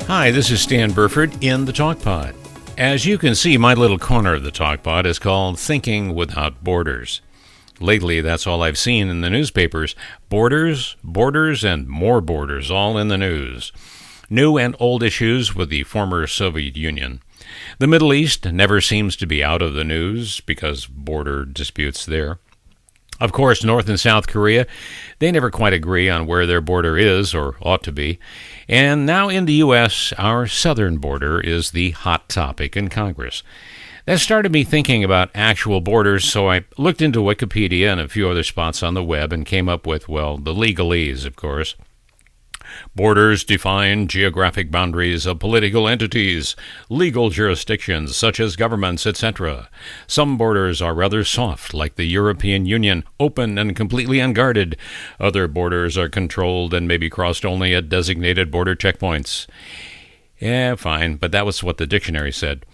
Hi, this is Stan Buford in the Talk Pod. As you can see, my little corner of the Talk Pod is called Thinking Without Borders. Lately, that's all I've seen in the newspapers. Borders, borders, and more borders, all in the news. New and old issues with the former Soviet Union. The Middle East never seems to be out of the news because border disputes there. Of course, North and South Korea, they never quite agree on where their border is or ought to be. And now in the U.S., our southern border is the hot topic in Congress. That started me thinking about actual borders, so I looked into Wikipedia and a few other spots on the web and came up with, well, the legalese, of course. Borders define geographic boundaries of political entities, legal jurisdictions such as governments, etc. Some borders are rather soft, like the European Union, open and completely unguarded. Other borders are controlled and may be crossed only at designated border checkpoints. Yeah, fine, but that was what the dictionary said.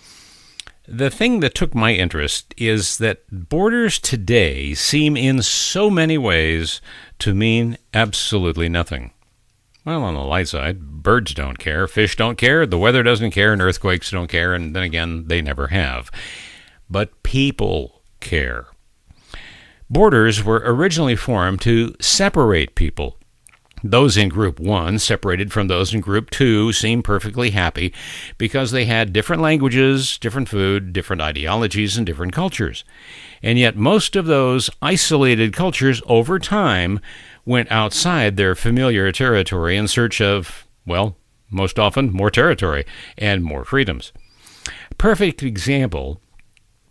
The thing that took my interest is that borders today seem in so many ways to mean absolutely nothing. Well, on the light side, birds don't care, fish don't care, the weather doesn't care, and earthquakes don't care, and then again, they never have. But people care. Borders were originally formed to separate people. Those in Group 1, separated from those in Group 2, seemed perfectly happy because they had different languages, different food, different ideologies, and different cultures. And yet most of those isolated cultures over time went outside their familiar territory in search of, well, most often more territory and more freedoms. Perfect example,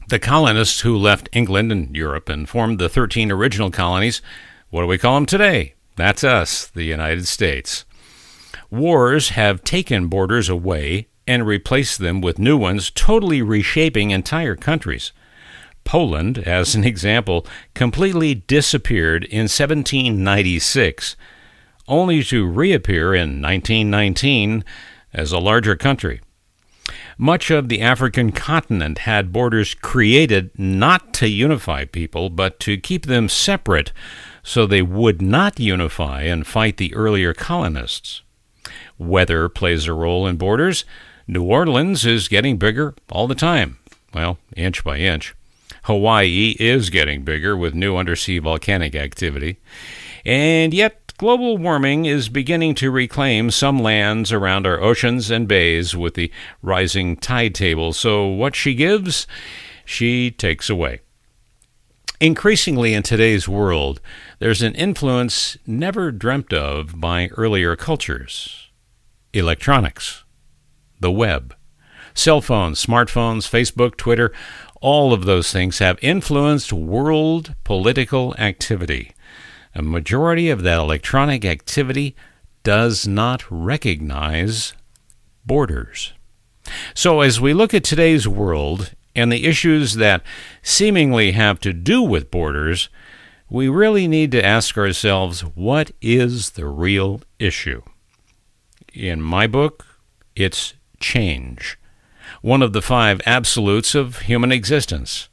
the colonists who left England and Europe and formed the 13 original colonies. What do we call them today? That's us, the United States. Wars have taken borders away and replaced them with new ones, totally reshaping entire countries. Poland, as an example, completely disappeared in 1796, only to reappear in 1919 as a larger country. Much of the African continent had borders created not to unify people, but to keep them separate so they would not unify and fight the earlier colonists. Weather plays a role in borders. New Orleans is getting bigger all the time, well, inch by inch. Hawaii is getting bigger with new undersea volcanic activity. And yet, global warming is beginning to reclaim some lands around our oceans and bays with the rising tide table. So what she gives, she takes away. Increasingly in today's world, there's an influence never dreamt of by earlier cultures. Electronics, the web, cell phones, smartphones, Facebook, Twitter, all of those things have influenced world political activity. A majority of that electronic activity does not recognize borders. So as we look at today's world and the issues that seemingly have to do with borders, we really need to ask ourselves, what is the real issue? In my book, it's change. One of the 5 absolutes of human existence.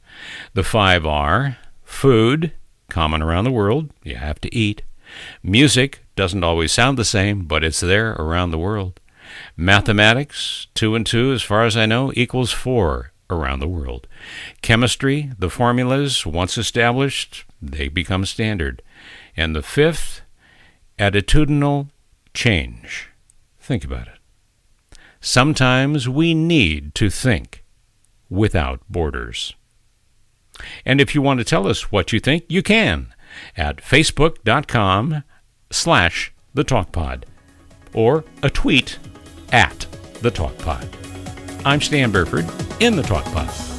The 5 are food, common around the world, you have to eat. Music doesn't always sound the same, but it's there around the world. Mathematics, 2 and 2, as far as I know, equals 4 around the world. Chemistry, the formulas, once established, they become standard. And the 5th, attitudinal change. Think about it. Sometimes we need to think without borders. And if you want to tell us what you think, you can at facebook.com/thetalkpod or a tweet at the Talkpod. I'm Stan Buford in the Talkpod.